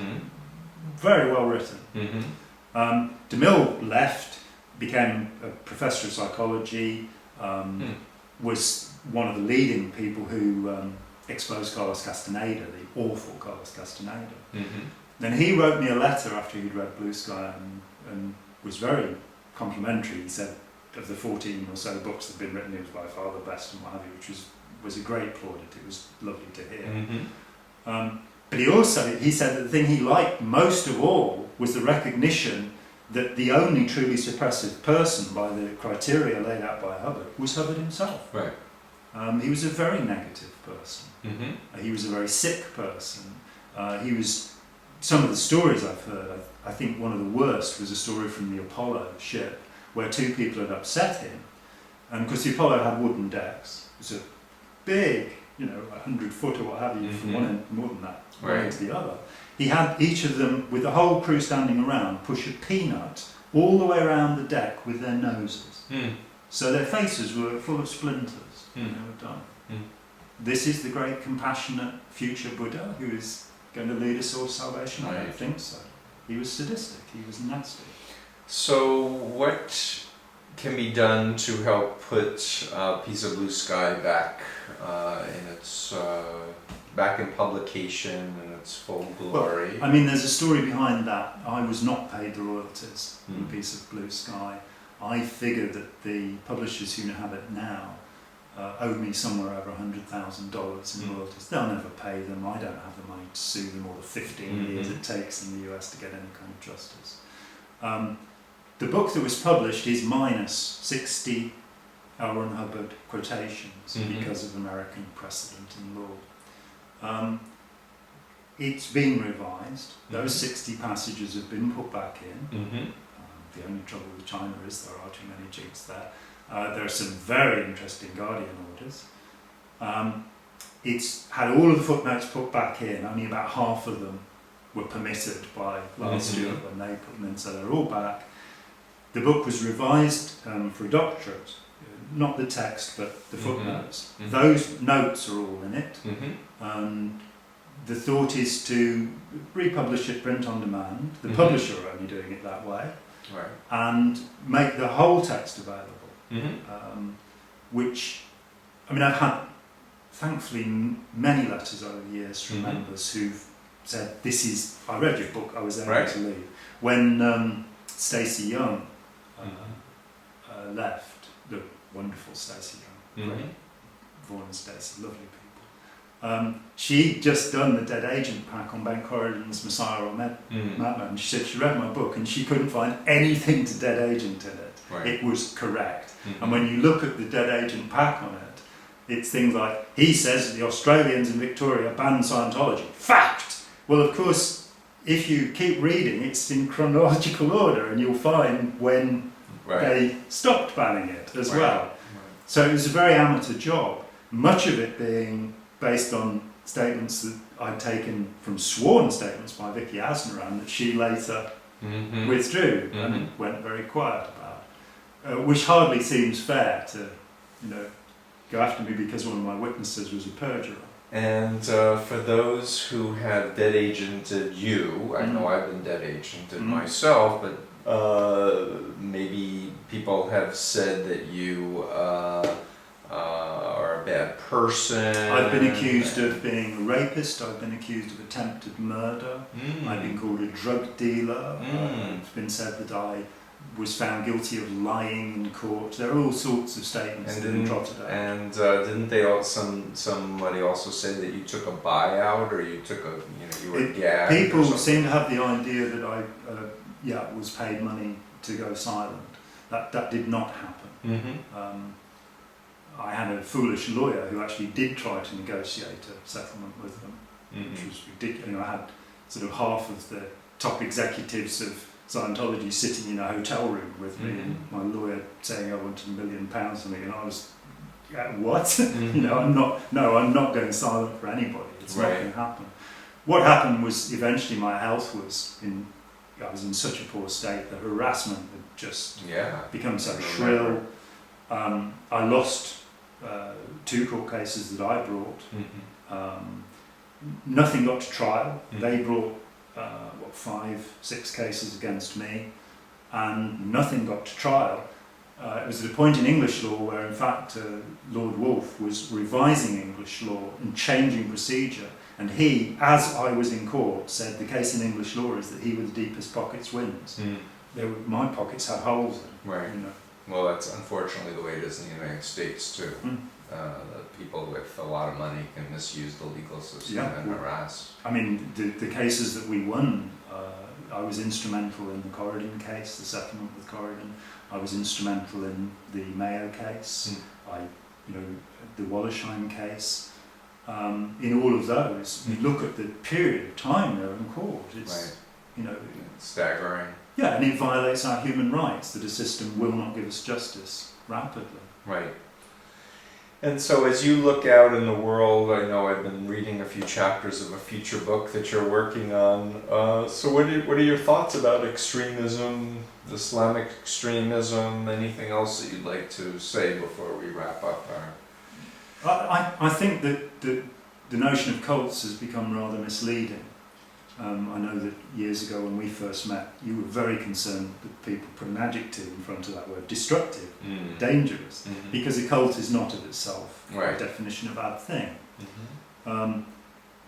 very well written. DeMille left, became a professor of psychology, was one of the leading people who exposed Carlos Castaneda, the awful Carlos Castaneda. Then he wrote me a letter after he'd read Blue Sky and was very complimentary. He said of the 14 or so books that had been written, it was by far the best and what have you, which was a great plaudit. It was lovely to hear. But he said that the thing he liked most of all was the recognition that the only truly suppressive person by the criteria laid out by Hubbard was Hubbard himself. Right. He was a very negative person. He was a very sick person. Some of the stories I've heard, I think one of the worst was a story from the Apollo ship where two people had upset him. And because the Apollo had wooden decks, it was a big, 100 foot or what have you, from one end, more than that, one end to the other. He had each of them, with the whole crew standing around, push a peanut all the way around the deck with their noses. So their faces were full of splinters. They were done. This is the great compassionate future Buddha who is going to lead us all to salvation? I don't think so. He was sadistic, he was nasty. So what can be done to help put Piece of Blue Sky back back in publication in its full glory? Well, I mean, there's a story behind that. I was not paid the royalties for a Piece of Blue Sky. I figured that the publishers who have it now owed me somewhere over $100,000 in royalties. They'll never pay them. I don't have the money to sue them, or the 15 years it takes in the US to get any kind of justice. The book that was published is minus 60 L. Ron Hubbard quotations because of American precedent and law. It's been revised. Those 60 passages have been put back in. The only trouble with China is there are too many jigs there. There are some very interesting Guardian orders. It's had all of the footnotes put back in. Only about half of them were permitted by Lyle Stewart when they put them in, so they're all back. The book was revised for a doctorate, not the text but the footnotes. Those notes are all in it. And the thought is to republish it print on demand. The publisher are only doing it that way. Right. And make the whole text available. Which, I mean, I've had, thankfully, many letters over the years from members who've said, I read your book, I was there to leave. When Stacey Young left, the wonderful Stacey Young, Vaughan and Stacey, lovely She'd just done the Dead Agent pack on Ben Corridan's Messiah or Madman. She said she read my book and she couldn't find anything to Dead Agent in it. Right. It was correct. And when you look at the Dead Agent pack on it, it's things like, he says the Australians in Victoria banned Scientology. Fact! Well, of course, if you keep reading, it's in chronological order and you'll find when they stopped banning it as well. Right. So it was a very amateur job, much of it being based on statements that I'd taken from sworn statements by Vicky Asneran that she later withdrew and went very quiet about, which hardly seems fair to, go after me because one of my witnesses was a perjurer. And for those who have dead agented you, I know I've been dead agented myself, but maybe people have said that you are a bad person. I've been accused of being a rapist, I've been accused of attempted murder, I've been called a drug dealer, it's been said that I was found guilty of lying in court. There are all sorts of statements that have been trotted out. And didn't they somebody also say that you took a buyout, or you took you were gagged? People seem to have the idea that I was paid money to go silent. That did not happen. I had a foolish lawyer who actually did try to negotiate a settlement with them, which was ridiculous. I had sort of half of the top executives of Scientology sitting in a hotel room with me, and my lawyer saying I wanted £1 million from me, and I was, what? I'm not going silent for anybody. It's not going to happen. What happened was eventually my health was I was in such a poor state. The harassment had just become so shrill. I lost 2 court cases that I brought. Nothing got to trial. They brought 5-6 cases against me, and nothing got to trial. It was at a point in English law where, in fact, Lord Wolfe was revising English law and changing procedure, and he, as I was in court, said the case in English law is that he with the deepest pockets wins. My pockets had holes in. Right. Well, that's unfortunately the way it is in the United States too. People with a lot of money can misuse the legal system and harass. I mean, the cases that we won, I was instrumental in the Corridan case, the settlement with Corridan. I was instrumental in the Mayo case, the Wallersheim case. In all of those, you look at the period of time they're in court. It's staggering. Yeah, and it violates our human rights that a system will not give us justice rapidly. Right. And so as you look out in the world, I know I've been reading a few chapters of a future book that you're working on. So what are your thoughts about extremism, Islamic extremism, anything else that you'd like to say before we wrap up? I think that the notion of cults has become rather misleading. I know that years ago when we first met, you were very concerned that people put an adjective in front of that word, destructive, dangerous, because a cult is not of itself a definition of a bad thing.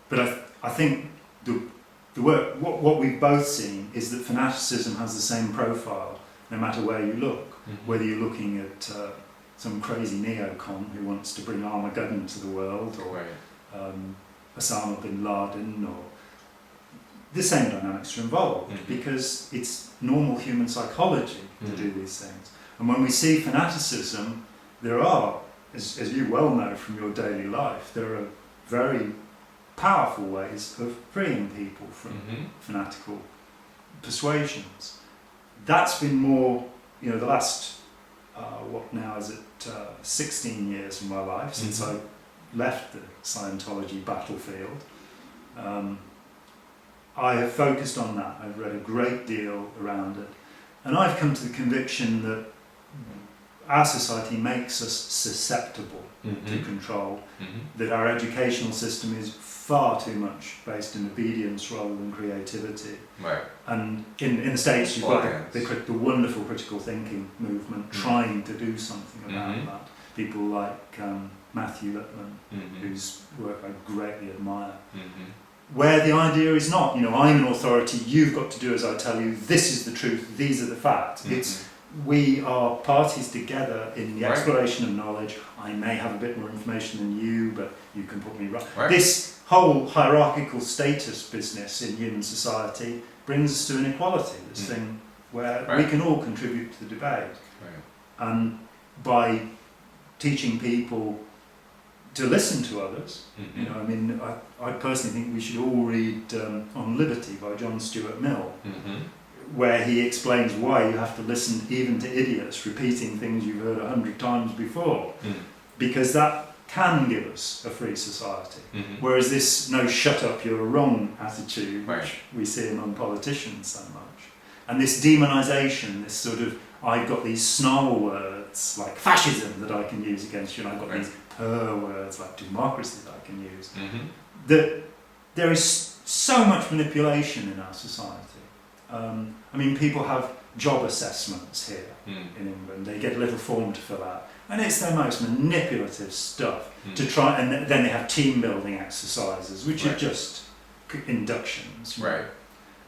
But I think the work, what we've both seen is that fanaticism has the same profile no matter where you look, whether you're looking at some crazy neocon who wants to bring Armageddon to the world, or Osama bin Laden, or the same dynamics are involved, because it's normal human psychology to do these things. And when we see fanaticism, there are, as you well know from your daily life, there are very powerful ways of freeing people from fanatical persuasions. That's been more, the last, 16 years of my life since I left the Scientology battlefield. I have focused on that. I've read a great deal around it. And I've come to the conviction that our society makes us susceptible to control, that our educational system is far too much based in obedience rather than creativity. Right. And in the States you've got the wonderful critical thinking movement trying to do something about that. People like Matthew Lipman, whose work I greatly admire. Where the idea is not, I'm an authority, you've got to do as I tell you, this is the truth, these are the facts. It's we are parties together in the Right. exploration of knowledge. I may have a bit more information than you, but you can put me right. Right. This whole hierarchical status business in human society brings us to inequality, this thing where we Right. can all contribute to the debate. Right. And by teaching people to listen to others, you know, I mean, I personally think we should all read On Liberty by John Stuart Mill, where he explains why you have to listen even to idiots repeating things you've heard 100 times before, because that can give us a free society. Whereas this no shut up, you're wrong attitude, Right. which we see among politicians so much, and this demonisation, this sort of, I've got these snarl words like fascism that I can use against you, and I've got Right. these purr words like democracy that I can use. That there is so much manipulation in our society. I mean, people have job assessments here in England. They get a little form to fill out, and it's their most manipulative stuff to try. And then they have team building exercises, which are just inductions. Right.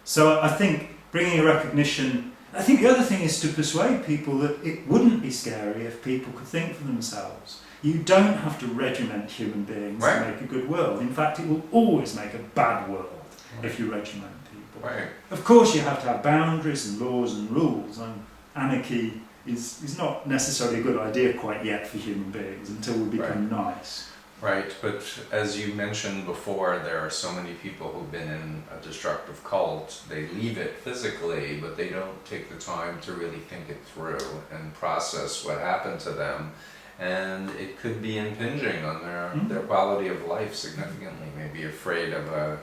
So I think bringing a recognition. I think the other thing is to persuade people that it wouldn't be scary if people could think for themselves. You don't have to regiment human beings Right. to make a good world. In fact, it will always make a bad world if you regiment people. Right. Of course, you have to have boundaries and laws and rules, and anarchy is not necessarily a good idea quite yet for human beings until we become nice. Right, but as you mentioned before, there are so many people who've been in a destructive cult. They leave it physically, but they don't take the time to really think it through and process what happened to them. And it could be impinging on their quality of life significantly. Maybe afraid of a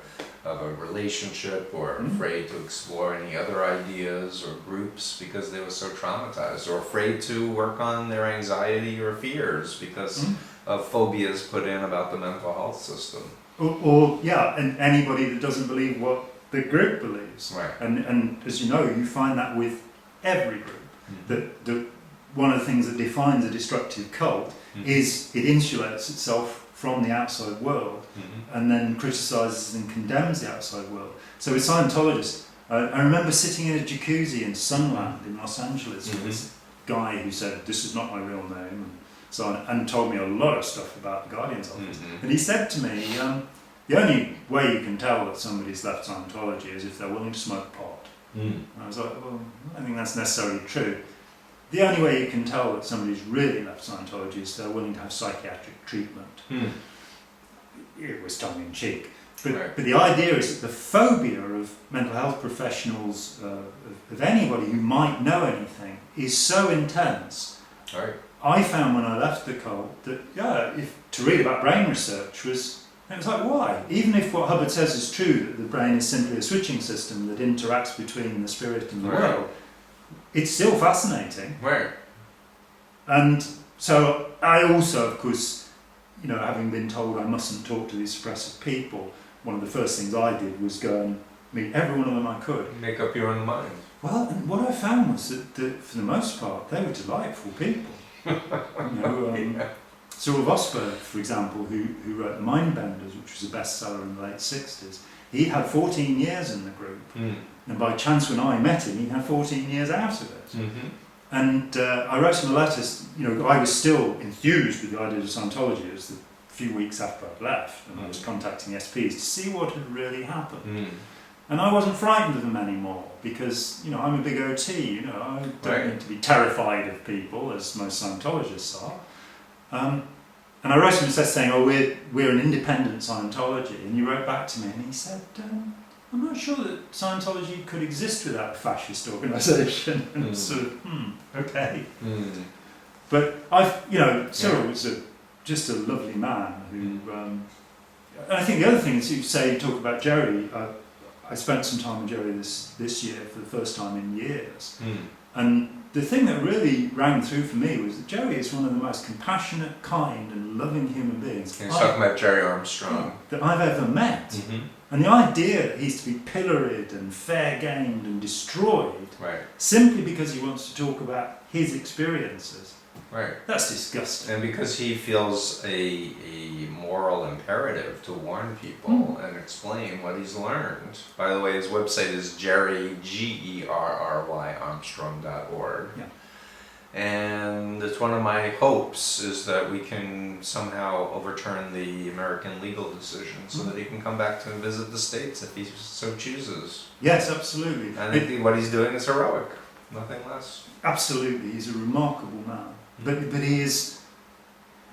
relationship, or afraid to explore any other ideas or groups because they were so traumatized, or afraid to work on their anxiety or fears because of phobias put in about the mental health system. Or and anybody that doesn't believe what the group believes. Right. And as you know, you find that with every group. That one of the things that defines a destructive cult is it insulates itself from the outside world and then criticises and condemns the outside world. So with Scientologists, I remember sitting in a jacuzzi in Sunland in Los Angeles with this guy who said, "This is not my real name," and so on, and told me a lot of stuff about the Guardian's office. And he said to me, the only way you can tell that somebody's left Scientology is if they're willing to smoke pot. And I was like, well, I don't think that's necessarily true. The only way you can tell that somebody's really left Scientology is they're willing to have psychiatric treatment. It was tongue-in-cheek. But the idea is that the phobia of mental health professionals, of anybody who might know anything, is so intense. Right. I found when I left the cult that, to read about brain research it was like, why? Even if what Hubbard says is true, that the brain is simply a switching system that interacts between the spirit and the world, it's still fascinating. Right. And so I also, of course, having been told I mustn't talk to these suppressive people, one of the first things I did was go and meet every one of them I could. Make up your own mind. Well, and what I found was that for the most part, they were delightful people. Cyril Vosberg, for example, who wrote The Mindbenders, which was a bestseller in the late 60s, he had 14 years in the group. And by chance, when I met him, he had 14 years out of it. And I wrote him a letter, I was still enthused with the idea of Scientology. It was a few weeks after I'd left, and I was contacting SPs to see what had really happened. And I wasn't frightened of them anymore, because, I'm a big OT, I don't need to be terrified of people, as most Scientologists are. And I wrote him a letter saying, we're an independent Scientology, and he wrote back to me and he said, I'm not sure that Scientology could exist without a fascist organisation. And sort of, okay. But Cyril was just a lovely man who, and I think the other thing is, you talk about Jerry, I spent some time with Jerry this year for the first time in years. And the thing that really rang through for me was that Jerry is one of the most compassionate, kind and loving human beings You're talking about Jerry Armstrong. that I've ever met. And the idea that he's to be pilloried and fair-gamed and destroyed simply because he wants to talk about his experiences, that's disgusting. And because he feels a moral imperative to warn people and explain what he's learned. By the way, his website is Jerry, Gerry Armstrong.org. And it's one of my hopes is that we can somehow overturn the American legal decision so that he can come back to visit the States if he so chooses. Yes, absolutely. And I think what he's doing is heroic, nothing less. Absolutely, he's a remarkable man. But he is,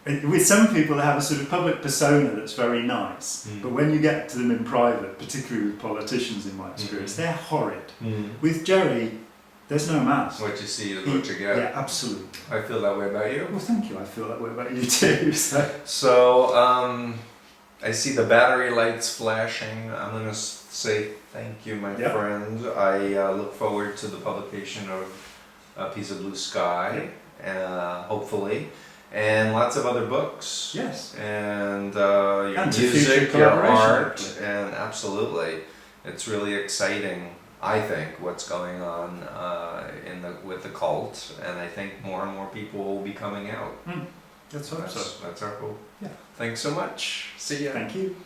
with some people they have a sort of public persona that's very nice, but when you get to them in private, particularly with politicians in my experience, they're horrid. With Jerry, there's no mask. What you see is what you get. Yeah, absolutely. I feel that way about you. Well, thank you. I feel that way about you too. So, I see the battery lights flashing. I'm going to say thank you, my friend. I look forward to the publication of A Piece of Blue Sky, hopefully, and lots of other books. Yes. And your and music, your art, and absolutely, it's really exciting. I think what's going on with the cult, and I think more and more people will be coming out. That's That's our hope. Yeah. Thanks so much. See ya. Thank you.